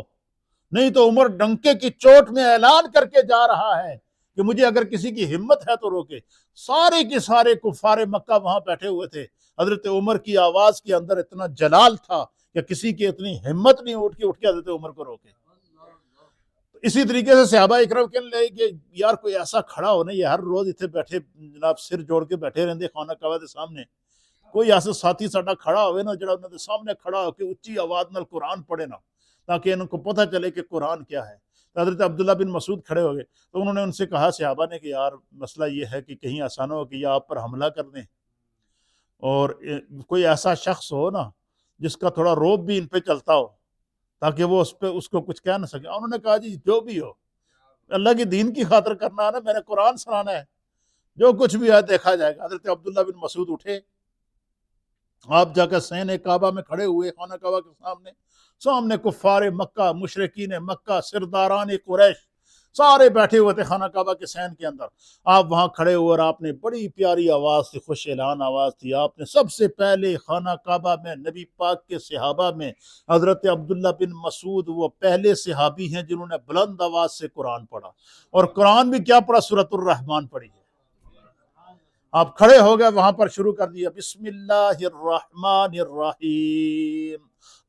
Speaker 1: نہیں تو عمر ڈنکے کی چوٹ میں اعلان کر کے جا رہا ہے کہ مجھے اگر کسی کی ہمت ہے تو روکے. سارے کے سارے کفار مکہ وہاں بیٹھے ہوئے تھے. حضرت عمر کی آواز کے اندر اتنا جلال تھا کہ کسی کی اتنی ہمت نہیں اٹھ کے حضرت عمر کو روکے. اسی طریقے سے صحابہ اکرام کہنے لگے کہ یار کوئی ایسا کھڑا ہو نا, یہ ہر روز اتنے بیٹھے جناب سر جوڑ کے بیٹھے رہتے خانہ کعبہ کے سامنے, کوئی ایسا ساتھی ساڈا کھڑا ہوئے نا جڑا انہوں نے سامنے کھڑا ہو کے اچھی آواز نال قرآن پڑھے نا تاکہ ان کو پتہ چلے کہ قرآن کیا ہے. حضرت عبداللہ بن مسعود کھڑے ہو گئے تو انہوں نے ان سے کہا صحابہ نے کہ یار مسئلہ یہ ہے کہ کہیں ایسا نہ ہو کہ یہ آپ پر حملہ کر دیں, اور کوئی ایسا شخص ہو نا جس کا تھوڑا روب بھی ان پہ چلتا ہو تاکہ وہ اس کو کچھ کہہ نہ سکے. انہوں نے کہا جی جو بھی ہو, اللہ کی دین کی خاطر کرنا ہے نا, میں نے قرآن سنانا ہے, جو کچھ بھی ہے دیکھا جائے گا. حضرت عبداللہ بن مسعود اٹھے, آپ جا کر سین کعبہ میں کھڑے ہوئے, خانہ کعبہ کے سامنے کفار مکہ, مشرکین مکہ, سرداران قریش سارے بیٹھے ہوئے تھے خانہ کعبہ کے سین کے اندر. آپ وہاں کھڑے ہوئے اور آپ نے بڑی پیاری آواز تھی, خوش اعلان آواز تھی, آپ نے سب سے پہلے خانہ کعبہ میں نبی پاک کے صحابہ میں حضرت عبداللہ بن مسعود وہ پہلے صحابی ہیں جنہوں نے بلند آواز سے قرآن پڑھا, اور قرآن بھی کیا پڑھا, سورۃ الرحمن پڑھی ہے. آپ کھڑے ہو گئے, وہاں پر شروع کر دیا, بسم اللہ الرحمن الرحیم,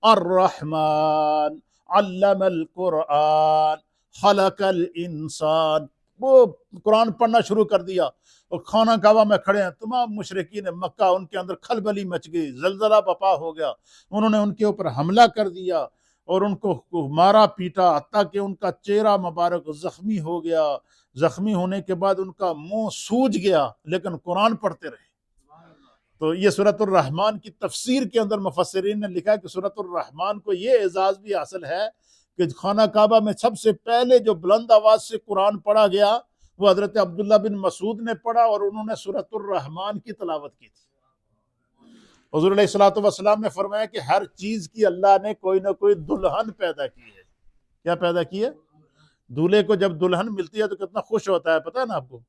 Speaker 1: الرحمن علم القرآن خلق الانسان. وہ قرآن پڑھنا شروع کر دیا اور خانہ کعبہ میں کھڑے ہیں تمام مشرکین مکہ، ان کے اندر کھلبلی مچ گئی، زلزلہ بپا ہو گیا، انہوں نے ان کے اوپر حملہ کر دیا اور ان کو مارا پیٹا حتیٰ کہ ان کا چہرہ مبارک زخمی ہو گیا، زخمی ہونے کے بعد ان کا منہ سوج گیا، لیکن قرآن پڑھتے رہے۔ تو یہ سورۃ الرحمن کی تفسیر کے اندر مفسرین نے لکھا کہ سورۃ الرحمن کو یہ اعزاز بھی حاصل ہے کہ خانہ کعبہ میں سب سے پہلے جو بلند آواز سے قرآن پڑھا گیا وہ حضرت عبداللہ بن مسعود نے پڑھا اور انہوں نے سورۃ الرحمن کی تلاوت کی تھی۔ حضور علیہ الصلوۃ والسلام نے فرمایا کہ ہر چیز کی اللہ نے کوئی نہ کوئی دلہن پیدا کی ہے۔ کیا پیدا کی ہے؟ دولہے کو جب دلہن ملتی ہے تو کتنا خوش ہوتا ہے، پتہ ہے نا آپ کو؟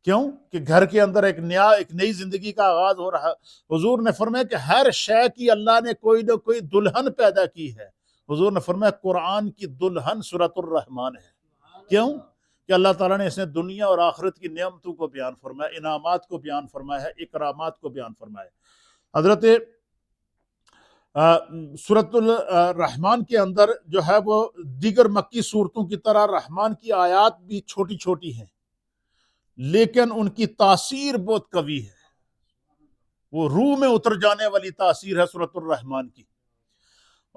Speaker 1: کیوں؟ کہ گھر کے اندر ایک نئی زندگی کا آغاز ہو رہا ہے۔ حضور نے فرمایا کہ ہر شے کی اللہ نے کوئی نہ کوئی دلہن پیدا کی ہے۔ حضور نے فرمایا قرآن کی دلہن سورۃ الرحمن ہے۔ کیوں؟ کہ اللہ تعالیٰ نے اس نے دنیا اور آخرت کی نعمتوں کو بیان فرمایا، انعامات کو بیان فرمایا ہے، اکرامات کو بیان فرمایا ہے۔ حضرت سورۃ الرحمن کے اندر جو ہے وہ دیگر مکی صورتوں کی طرح رحمان کی آیات بھی چھوٹی چھوٹی ہیں، لیکن ان کی تاثیر بہت قوی ہے، وہ روح میں اتر جانے والی تاثیر ہے سورۃ الرحمن کی،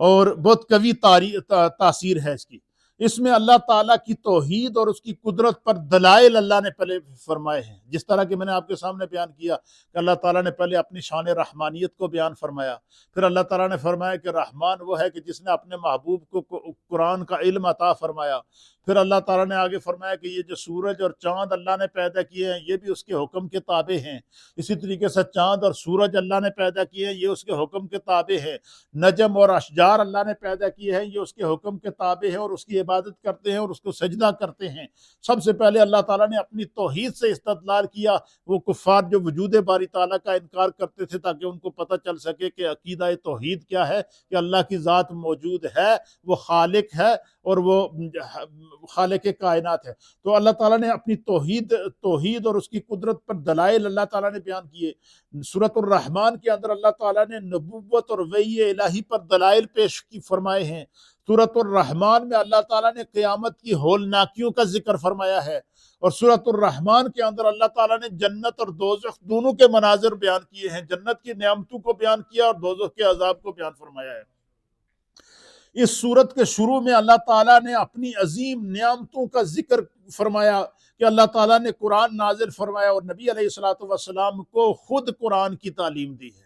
Speaker 1: اور بہت قوی تاثیر ہے اس کی۔ اس میں اللہ تعالیٰ کی توحید اور اس کی قدرت پر دلائل اللہ نے پہلے فرمائے ہیں، جس طرح کہ میں نے آپ کے سامنے بیان کیا کہ اللہ تعالیٰ نے پہلے اپنی شان رحمانیت کو بیان فرمایا، پھر اللہ تعالیٰ نے فرمایا کہ رحمان وہ ہے کہ جس نے اپنے محبوب کو قرآن کا علم عطا فرمایا، پھر اللہ تعالیٰ نے آگے فرمایا کہ یہ جو سورج اور چاند اللہ نے پیدا کیے ہیں یہ بھی اس کے حکم کے تابع ہیں، اسی طریقے سے چاند اور سورج اللہ نے پیدا کیے ہیں، یہ اس کے حکم کے تابع ہیں، نجم اور اشجار اللہ نے پیدا کیے ہیں، یہ اس کے حکم کے تابع ہیں اور اس کی عبادت کرتے ہیں اور اس کو سجدہ کرتے ہیں۔ سب سے پہلے اللہ تعالیٰ نے اپنی توحید سے استدلال کیا، وہ کفار جو وجود باری تعالیٰ کا انکار کرتے تھے تاکہ ان کو پتہ چل سکے کہ عقیدہ توحید کیا ہے، کہ اللہ کی ذات موجود ہے، وہ خالق ہے اور وہ خالق کائنات ہے۔ تو اللہ تعالیٰ نے اپنی توحید اور اس کی قدرت پر دلائل اللہ تعالیٰ نے بیان کیے۔ سورۃ الرحمن کے اندر اللہ تعالیٰ نے نبوت اور وحی الہی پر دلائل پیش کی فرمائے ہیں۔ سورۃ الرحمن میں اللہ تعالیٰ نے قیامت کی ہولناکیوں کا ذکر فرمایا ہے، اور سورۃ الرحمن کے اندر اللہ تعالیٰ نے جنت اور دوزخ دونوں کے مناظر بیان کیے ہیں، جنت کی نعمتوں کو بیان کیا اور دوزخ کے عذاب کو بیان فرمایا ہے۔ اس سورت کے شروع میں اللہ تعالیٰ نے اپنی عظیم نعمتوں کا ذکر فرمایا کہ اللہ تعالیٰ نے قرآن نازل فرمایا اور نبی علیہ الصلوۃ والسلام کو خود قرآن کی تعلیم دی ہے۔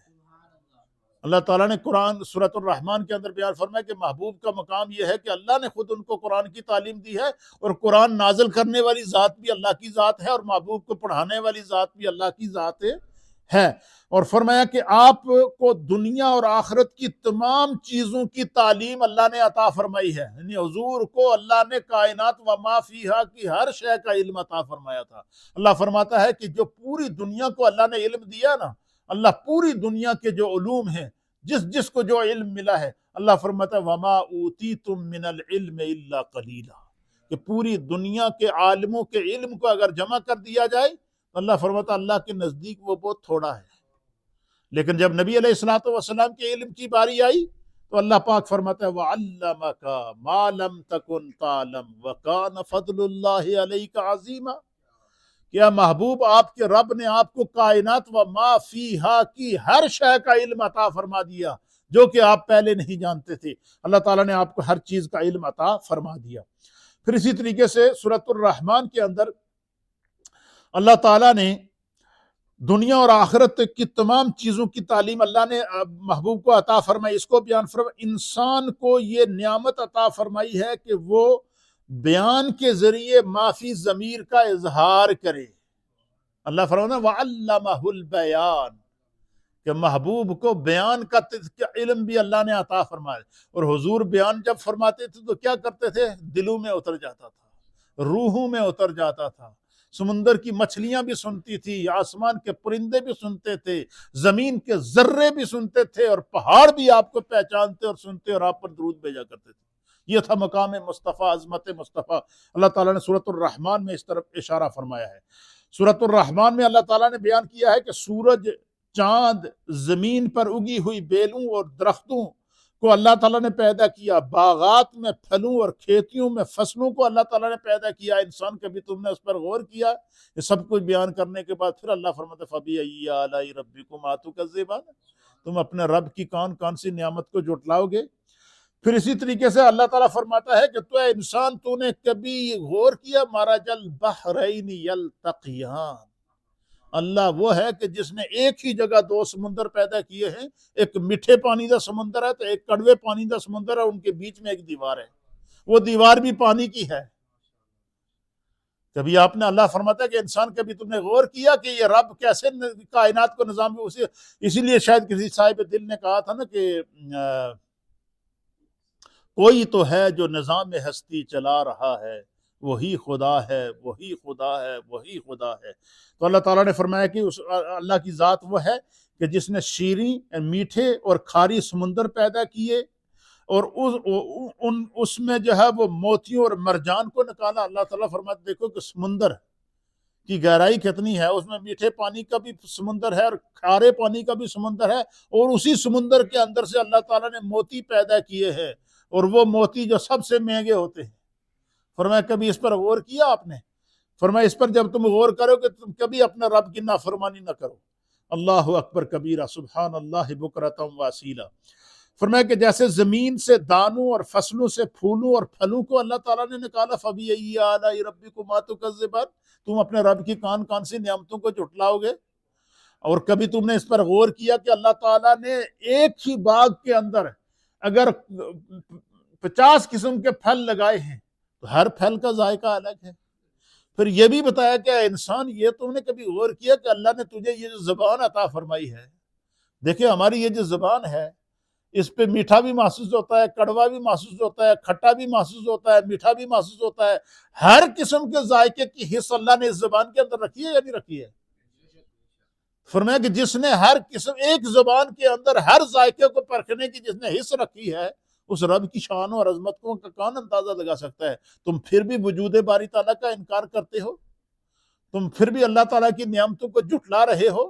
Speaker 1: اللہ تعالیٰ نے قرآن سورۃ الرحمن کے اندر بیان فرمایا کہ محبوب کا مقام یہ ہے کہ اللہ نے خود ان کو قرآن کی تعلیم دی ہے، اور قرآن نازل کرنے والی ذات بھی اللہ کی ذات ہے اور محبوب کو پڑھانے والی ذات بھی اللہ کی ذات ہے، اور فرمایا کہ آپ کو دنیا اور آخرت کی تمام چیزوں کی تعلیم اللہ نے عطا فرمائی ہے، یعنی حضور کو اللہ نے کائنات و ما فیہا کی ہر شے کا علم عطا فرمایا تھا۔ اللہ فرماتا ہے کہ جو پوری دنیا کو اللہ نے علم دیا نا، اللہ پوری دنیا کے جو علوم ہیں، جس کو جو علم ملا ہے، اللہ فرماتا ہے وَمَا أُوتِيتُم مِّنَ الْعِلْمِ إِلَّا قَلِيلًا، کہ پوری دنیا کے عالموں کے علم کو اگر جمع کر دیا جائے تو اللہ فرماتا ہے اللہ کے نزدیک وہ بہت تھوڑا ہے، لیکن جب نبی علیہ الصلوۃ والسلام کے علم کی باری آئی تو اللہ پاک فرماتا ہے وَعَلَّمَكَ مَا لَمْ تَكُنْ تَعْلَمْ وَكَانَ فَضْلُ اللَّهِ عَلَيْكَ عَظِيمًا، کیا محبوب آپ کے رب نے آپ کو کائنات و ما فیہا کی ہر شے کا علم عطا فرما دیا جو کہ آپ پہلے نہیں جانتے تھے۔ اللہ تعالیٰ نے آپ کو ہر چیز کا علم عطا فرما دیا۔ پھر اسی طریقے سے سورۃ الرحمن کے اندر اللہ تعالیٰ نے دنیا اور آخرت کی تمام چیزوں کی تعلیم اللہ نے محبوب کو عطا فرمائی، اس کو بیان فرمائی۔ انسان کو یہ نعمت عطا فرمائی ہے کہ وہ بیان کے ذریعے معافی ضمیر کا اظہار کرے۔ اللہ فرماتا ہے وَعَلَّمَهُ الْبَيَانَ، کہ محبوب کو بیان کا علم بھی اللہ نے عطا فرمایا، اور حضور بیان جب فرماتے تھے تو کیا کرتے تھے؟ دلوں میں اتر جاتا تھا، روحوں میں اتر جاتا تھا، سمندر کی مچھلیاں بھی سنتی تھی، آسمان کے پرندے بھی سنتے تھے، زمین کے ذرے بھی سنتے تھے، اور پہاڑ بھی آپ کو پہچانتے اور سنتے اور آپ پر درود بھیجا کرتے تھے۔ یہ تھا مقام مصطفیٰ، عظمت مصطفیٰ۔ اللہ تعالیٰ نے سورۃ الرحمن میں اس طرف اشارہ فرمایا ہے۔ سورۃ الرحمن میں اللہ تعالیٰ نے بیان کیا ہے کہ سورج، چاند، زمین پر اگی ہوئی بیلوں اور درختوں کو اللہ تعالیٰ نے پیدا کیا، باغات میں پھلوں اور کھیتیوں میں فصلوں کو اللہ تعالیٰ نے پیدا کیا، انسان کبھی تم نے اس پر غور کیا؟ یہ سب کچھ بیان کرنے کے بعد پھر اللہ فرماتے فَبِأَيِّ آلَاءِ رَبِّكُمَا تُكَذِّبَانِ، تم اپنے رب کی کون سی نعمت کو جھٹلاؤ گے؟ پھر اسی طریقے سے اللہ تعالیٰ فرماتا ہے کہ تو اے انسان تو نے کبھی غور کیا مَرَجَ الْبَحْرَيْنِ يَلْتَقِيَانِ، اللہ وہ ہے کہ جس نے ایک ہی جگہ دو سمندر پیدا کیے ہیں، ایک میٹھے پانی کا سمندر ہے تو ایک کڑوے پانی کا سمندر ہے، ان کے بیچ میں ایک دیوار ہے، وہ دیوار بھی پانی کی ہے۔ کبھی آپ نے اللہ فرماتا ہے کہ انسان کبھی تم نے غور کیا کہ یہ رب کیسے کائنات کو نظام، اسی لیے شاید کسی صاحب دل نے کہا تھا نا کہ کوئی تو ہے جو نظام ہستی چلا رہا ہے، وہی خدا ہے، وہی خدا ہے، وہی خدا ہے۔ تو اللہ تعالیٰ نے فرمایا کہ اللہ کی ذات وہ ہے کہ جس نے شیریں میٹھے اور کھاری سمندر پیدا کیے، اور اس میں جو ہے وہ موتیوں اور مرجان کو نکالا۔ اللہ تعالیٰ فرماتے دیکھو کہ سمندر کی گہرائی کتنی ہے، اس میں میٹھے پانی کا بھی سمندر ہے اور کھارے پانی کا بھی سمندر ہے، اور اسی سمندر کے اندر سے اللہ تعالیٰ نے موتی پیدا کیے ہیں، اور وہ موتی جو سب سے مہنگے ہوتے ہیں۔ فرمایا کبھی اس پر غور کیا آپ نے؟ فرمایا اس پر جب تم غور کرو کہ تم کبھی اپنے رب کی نافرمانی نہ کرو۔ اللہ اکبر کبیرہ، سبحان اللہ بکرۃ واسیلہ۔ فرمایا کہ جیسے زمین سے دانوں اور فصلوں سے پھولوں اور پھلوں کو اللہ تعالیٰ نے نکالا، فَبِأَيِّ آلَاءِ رَبِّكُمَا تُكَذِّبَانِ، تم اپنے رب کی کون سی نعمتوں کو جھٹلاؤ گے؟ اور کبھی تم نے اس پر غور کیا کہ اللہ تعالیٰ نے ایک ہی باغ کے اندر اگر 50 قسم کے پھل لگائے ہیں تو ہر پھل کا ذائقہ الگ ہے۔ پھر یہ بھی بتایا کہ انسان یہ تم نے کبھی غور کیا کہ اللہ نے تجھے یہ جو زبان عطا فرمائی ہے، دیکھیں ہماری یہ جو زبان ہے اس پہ میٹھا بھی محسوس ہوتا ہے، کڑوا بھی محسوس ہوتا ہے، کھٹا بھی محسوس ہوتا ہے، میٹھا بھی محسوس ہوتا ہے، ہر قسم کے ذائقے کی حص اللہ نے اس زبان کے اندر رکھی ہے یا نہیں رکھی ہے؟ فرمایا کہ جس نے ہر قسم ایک زبان کے اندر ہر ذائقے کو پرکھنے کی جس نے حص رکھی ہے، اس رب کی شان اور عظمت کو کون اندازہ لگا سکتا ہے؟ تم پھر بھی وجود باری تعالیٰ کا انکار کرتے ہو، تم پھر بھی اللہ تعالیٰ کی نعمتوں کو جھٹلا رہے ہو۔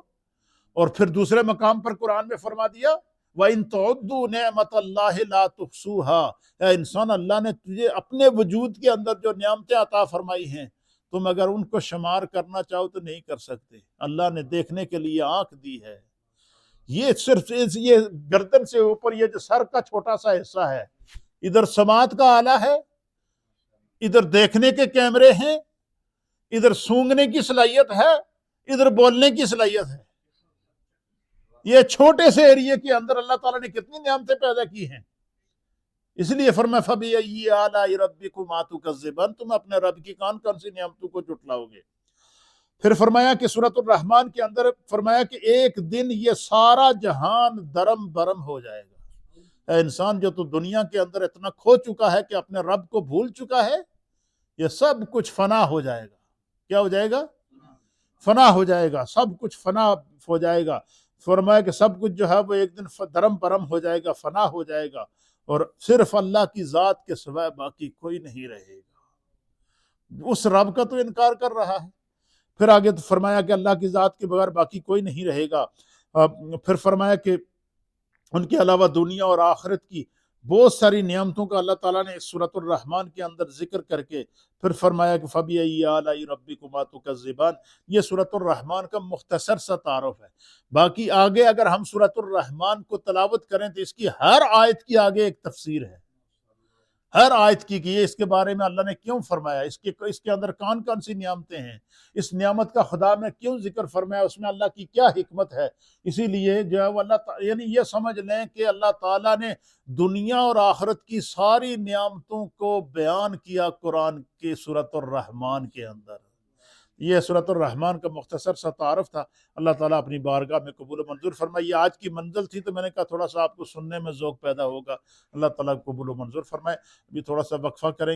Speaker 1: اور پھر دوسرے مقام پر قرآن میں فرما دیا وَإِن تُعُدُّوا نِعْمَةَ اللَّهِ لَا تُحْصُوهَا، اے انسان اللہ نے تجھے اپنے وجود کے اندر جو نعمتیں عطا فرمائی ہیں، تم اگر ان کو شمار کرنا چاہو تو نہیں کر سکتے۔ اللہ نے دیکھنے کے لیے آنکھ دی ہے، یہ صرف یہ گردن سے اوپر یہ جو سر کا چھوٹا سا حصہ ہے، ادھر سماعت کا آلہ ہے، ادھر دیکھنے کے کیمرے ہیں، ادھر سونگھنے کی صلاحیت ہے، ادھر بولنے کی صلاحیت ہے۔ یہ چھوٹے سے ایریے کے اندر اللہ تعالیٰ نے کتنی نعمتیں پیدا کی ہیں۔ اس لیے فرمایا فَبِأَيِّ آلَاءِ رَبِّكُمَا تُكَذِّبَانِ، تم اپنے رب کی کون سی نعمتوں کو جھٹلاؤ گے؟ پھر فرمایا کہ سورۃ الرحمن کے اندر فرمایا کہ ایک دن یہ سارا جہان درم برم ہو جائے گا۔ اے انسان جو تو دنیا کے اندر اتنا کھو چکا ہے کہ اپنے رب کو بھول چکا ہے، یہ سب کچھ فنا ہو جائے گا۔ کیا ہو جائے گا؟ فنا ہو جائے گا، سب کچھ فنا ہو جائے گا۔ فرمایا کہ سب کچھ جو ہے وہ ایک دن درم برم ہو جائے گا، فنا ہو جائے گا، اور صرف اللہ کی ذات کے سوائے باقی کوئی نہیں رہے گا۔ اس رب کا تو انکار کر رہا ہے۔ پھر آگے تو فرمایا کہ اللہ کی ذات کے بغیر باقی کوئی نہیں رہے گا۔ پھر فرمایا کہ ان کے علاوہ دنیا اور آخرت کی بہت ساری نعمتوں کا اللہ تعالیٰ نے اس سورۃ الرحمن کے اندر ذکر کر کے پھر فرمایا کہ فَبِأَيِّ آلَاءِ رَبِّكُمَا تُكَذِّبَانِ۔ یہ سورۃ الرحمن کا مختصر سا تعارف ہے۔ باقی آگے اگر ہم سورۃ الرحمن کو تلاوت کریں تو اس کی ہر آیت کی آگے ایک تفسیر ہے، ہر آیت کی کہ یہ اس کے بارے میں اللہ نے کیوں فرمایا، اس کے اندر کون سی نعمتیں ہیں، اس نعمت کا خدا میں کیوں ذکر فرمایا، اس میں اللہ کی کیا حکمت ہے۔ اسی لیے جو ہے وہ یعنی یہ سمجھ لیں کہ اللہ تعالیٰ نے دنیا اور آخرت کی ساری نعمتوں کو بیان کیا قرآن کی سورۃ الرحمن کے اندر۔ یہ سورۃ الرحمن کا مختصر سا تعارف تھا۔ اللہ تعالیٰ اپنی بارگاہ میں قبول و منظور فرمائے۔ یہ آج کی منزل تھی تو میں نے کہا تھوڑا سا آپ کو سننے میں ذوق پیدا ہوگا، اللہ تعالیٰ قبول و منظور فرمائے۔ ابھی تھوڑا سا وقفہ کریں۔